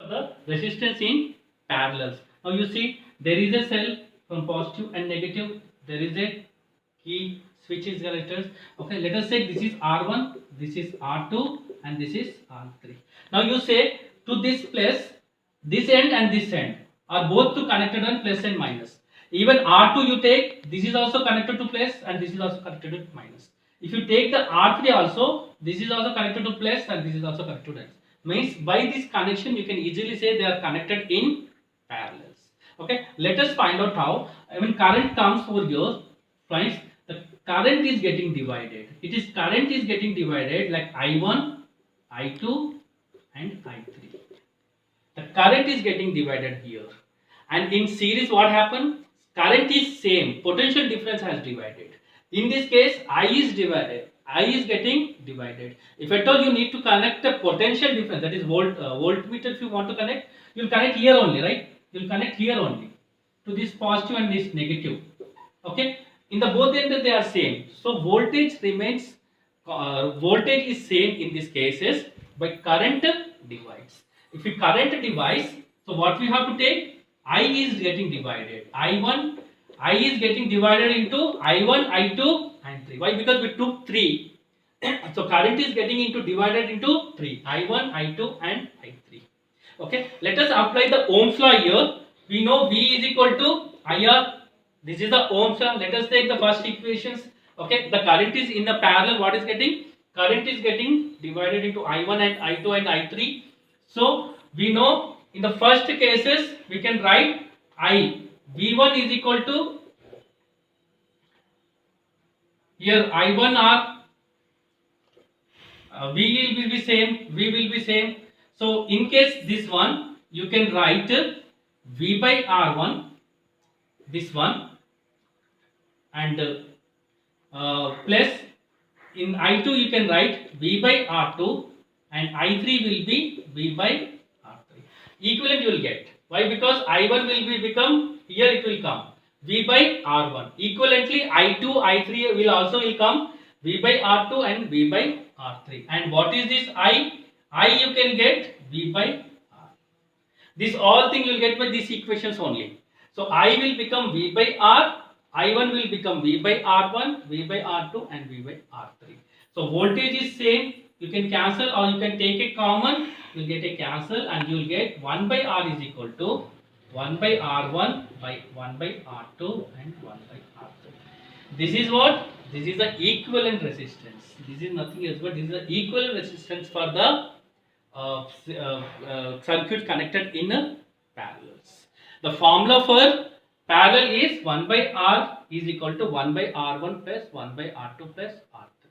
the resistance in parallels. Now you see there is a cell from positive and negative. There is a key switch is connected. Okay, let us say this is R1, this is R2, and this is R3. Now you say to this place, this end and this end are both to connected on plus and minus. Even R2 you take, this is also connected to plus and this is also connected to minus. If you take the R3 also, this is also connected to plus and this is also connected to minus. Means by this connection you can easily say they are connected in parallels. Okay, let us find out how. When current comes over here, friends, the current is getting divided. Current is getting divided like I1, I2 and I3. The current is getting divided here. And in series what happened? Current is same, potential difference has divided. In this case, I is divided. I is getting divided. If at all you need to connect the potential difference, that is voltmeter, if you want to connect, you will connect here only, right? You will connect here only to this positive and this negative. Okay, in the both ends they are same. So voltage remains, voltage is same in these cases, but current divides. If we current divides, so what we have to take? I is getting divided. I is getting divided into I1, I2 and 3. Why? Because we took 3. So current is getting into divided into 3. I1, I2 and I3. Okay. Let us apply the Ohm's law here. We know V is equal to IR. This is the Ohm's law. Let us take the first equations. Okay. The current is in the parallel. What is getting? Current is getting divided into I1 and I2 and I3. So we know in the first cases we can write V1 is equal to, here I1 R, V will be same. So in case this one you can write V by R1, this one, and plus in I2 you can write V by R2 and I3 will be V by R3. Equivalent you will get. Why? Because I1 will become, here it will come V by R1. Equivalently I2, I3 will also come V by R2 and V by R3. And what is this I? I you can get V by R. This all thing you will get by these equations only. So I will become V by R, I1 will become V by R1, V by R2 and V by R3. So voltage is same. You can cancel or you can take a common. You will get a cancel and you will get 1 by R is equal to 1 by R1 by 1 by R2 and 1 by R3. This is what? This is the equivalent resistance. This is nothing else but this is the equivalent resistance for the circuit connected in parallels. The formula for parallel is 1 by R is equal to 1 by R1 plus 1 by R2 plus R3.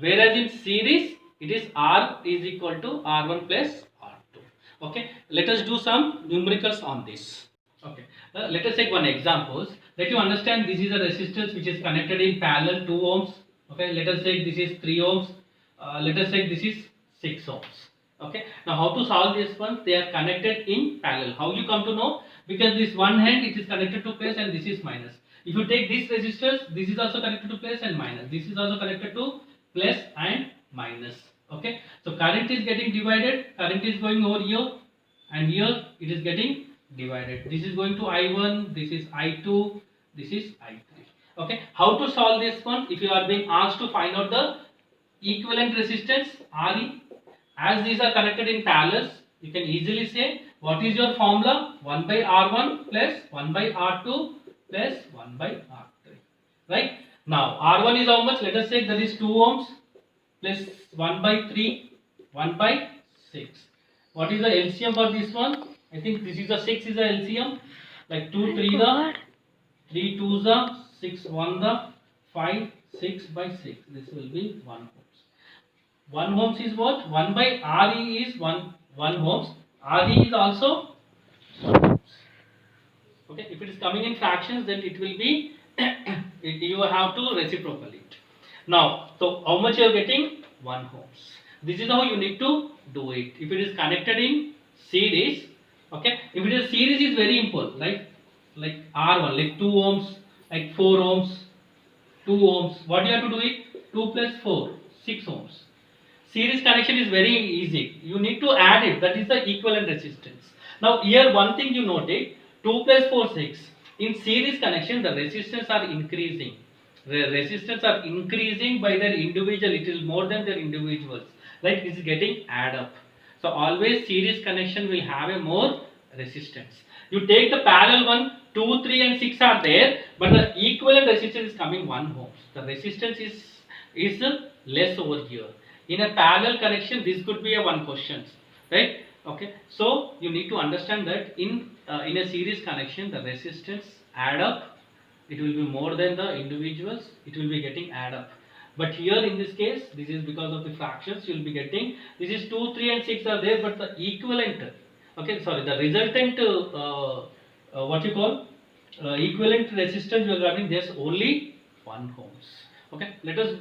Whereas in series it is R is equal to R1 plus R2. Okay, let us do some numericals on this. Okay, let us take one examples. Let you understand this is a resistance which is connected in parallel 2 ohms. Okay, let us say this is 3 ohms. Let us say this is 6 ohms. Okay, now how to solve this one? They are connected in parallel. How you come to know? Because this one hand it is connected to plus and this is minus. If you take this resistance, this is also connected to plus and minus. This is also connected to plus and minus. Okay, so current is getting divided. Current is going over here and here it is getting divided. This is going to I1, this is I2, this is I3. Okay, how to solve this one? If you are being asked to find out the equivalent resistance RE, as these are connected in parallels, you can easily say what is your formula? 1 by R1 plus 1 by R2 plus 1 by R3. Right? Now R1 is how much? Let us say that is 2 ohms plus 1 by 3, 1 by 6. What is the LCM for this one? I think this is the 6 is the LCM. Like 2 3 the, 3 2 the, 6 1 the, 5 6 by 6. This will be 1 ohms. 1 ohms is what? 1 by RE is 1 ohms. RE is also 1 ohms. Okay, if it is coming in fractions, then it will be you have to reciprocal it. Now, so how much you are getting? 1 ohms. This is how you need to do it. If it is connected in series, okay. If it is series, is very important. Like R1, like 2 ohms, like 4 ohms, 2 ohms. What you have to do it? 2 plus 4, 6 ohms. series connection is very easy. You need to add it. That is the equivalent resistance. Now here one thing you noted, 2 plus 4 6. In series connection the resistance are increasing. The resistance are increasing by their individual. It is more than their individuals. Like this is getting add up. So always series connection will have a more resistance. You take the parallel one, 2, 3 and 6 are there, but the equivalent resistance is coming 1 ohms. The resistance is less over here. In a parallel connection, this could be a one question, right? Okay, so you need to understand that in a series connection, the resistance add up. It will be more than the individuals. It will be getting add up. But here in this case, this is because of the fractions. You will be getting this is 2, 3, and 6 are there, but the equivalent. Okay, sorry, the resultant. What you call equivalent resistance you are having there's only 1 ohms. Okay, let us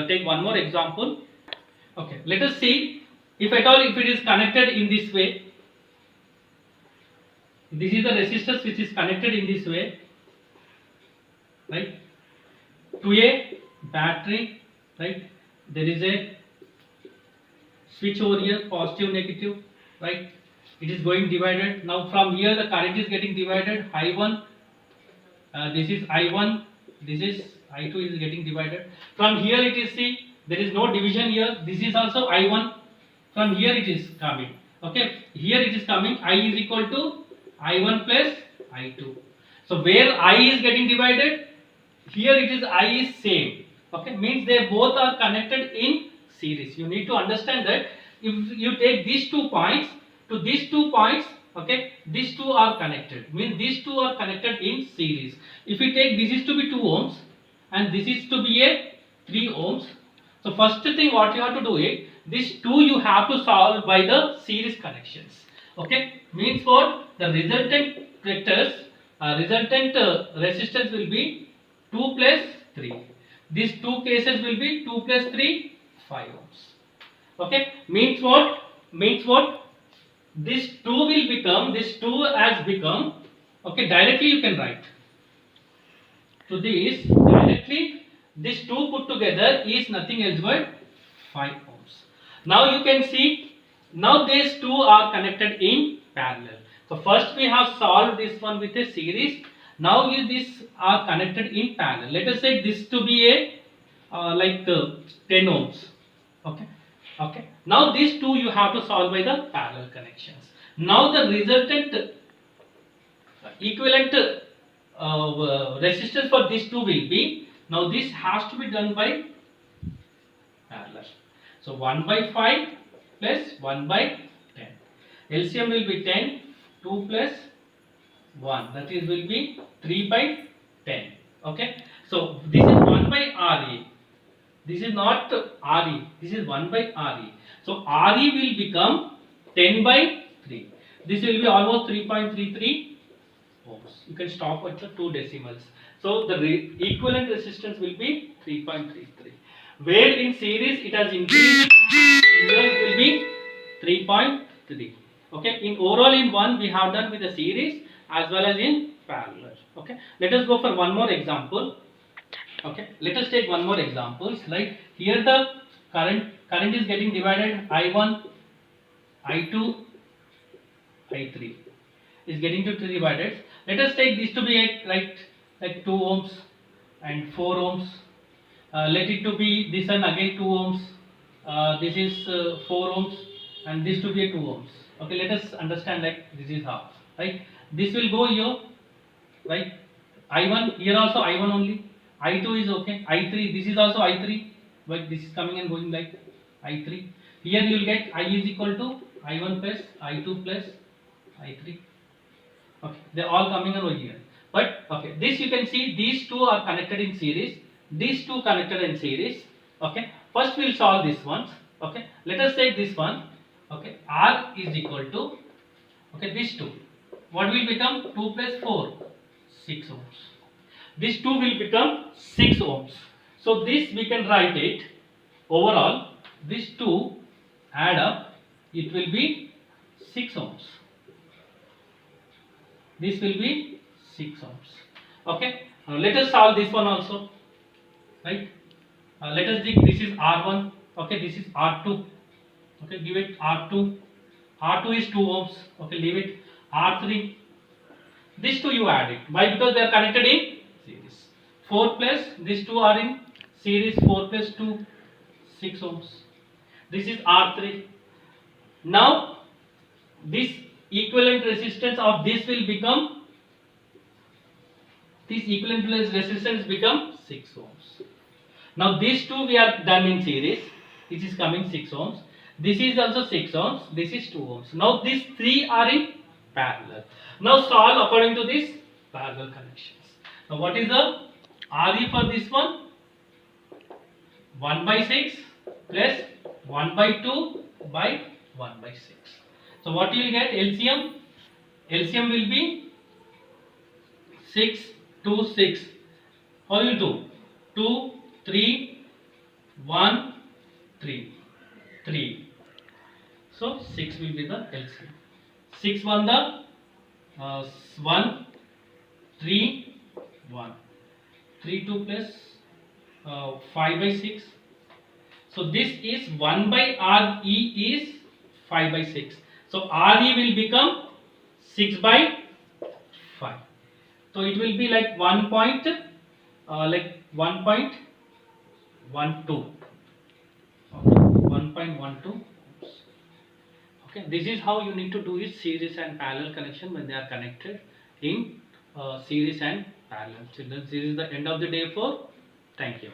take one more example. Okay, let us see if at all if it is connected in this way. This is the resistance which is connected in this way, right, to a battery, right? There is a switch over here, positive, negative, right? It is going divided. Now from here the current is getting divided. I1, this is I1, this is I2 is getting divided. From here it is, see, there is no division here. This is also I1. From here it is coming. Okay, here it is coming. I is equal to I1 plus I2. So where I is getting divided, here it is I is same. Okay, means they both are connected in series. You need to understand that if you take these 2 points to these 2 points, okay, these two are connected. Means these two are connected in series. If we take this is to be 2 ohms and this is to be a 3 ohms. So first thing what you have to do is these two you have to solve by the series connections. Okay, means what the resultant vectors, resistance will be 2 plus 3. These two cases will be 2 plus 3, 5 ohms. Okay, means what? Means what? This 2 will become, this 2 has become, okay, directly you can write. So this directly, this 2 put together is nothing else but 5 ohms. Now you can see, now these two are connected in parallel. So first we have solved this one with a series. Now these are connected in parallel. Let us say this to be a 10 ohms. Okay. Okay. Now these two you have to solve by the parallel connections. Now the resultant equivalent resistance for these two will be, now this has to be done by parallel. So 1 by 5 plus 1 by 10. LCM will be 10, 2 plus 1, that is will be 3 by 10. Okay. So this is 1 by RE. This is not RE, this is 1 by RE. So RE will become 10 by 3. This will be almost 3.33 ohms. You can stop at the 2 decimals. So the equivalent resistance will be 3.33. Where in series it has increased, here it will be 3.3. Okay, in overall in one we have done with the series as well as in parallel. Okay, let us go for one more example. Okay, let us take one more examples. Like here the current is getting divided. I1, I2, I3 is getting to divided. Let us take this to be like 2 ohms and 4 ohms. Let it to be this one again 2 ohms. This is 4 ohms and this to be a 2 ohms. Okay, let us understand like this is how, right? This will go here, right? I1 here also I1 only. I2 is okay. I3, this is also I3, but this is coming and going like I3. Here you will get I is equal to I1 plus I2 plus I3. Okay, they are all coming over here. But okay, this you can see these two are connected in series. These two connected in series. Okay, first we will solve this one. Okay, let us take this one. Okay, R is equal to, okay, these two. What will become 2 plus 4? 6 ohms. This 2 will become 6 ohms. So this we can write it overall. These two add up. It will be 6 ohms. This will be 6 ohms. Okay. Now let us solve this one also. Right. Let us think this is R1. Okay, this is R2. Okay, give it R2. R2 is 2 ohms. Okay, leave it. R3. These two you add it. Why? Because they are connected in series. 4 plus these two are in series. 4 plus 2, 6 ohms. This is R3. Now this equivalent resistance of this will become, this equivalent resistance become 6 ohms. Now these two we are done in series. This is coming 6 ohms. This is also 6 ohms. This is 2 ohms. Now these three are in parallel. Now solve according to this parallel connections. Now what is the RE for this one? 1 by 6 plus 1 by 2 by 1 by 6. So what you will get? LCM? LCM will be 6, 2, 6. How you do? 2, 3, 1, 3. 3. So 6 will be the LCM. 6 1 the 1, 3, 1. 3 2 plus 5 by 6. So this is 1 by RE is 5 by 6. So RE will become 6 by 5. So it will be like 1.12. Okay, 1.12. Okay, this is how you need to do is series and parallel connection when they are connected in series and parallel. Children, this is the end of the day for. Thank you.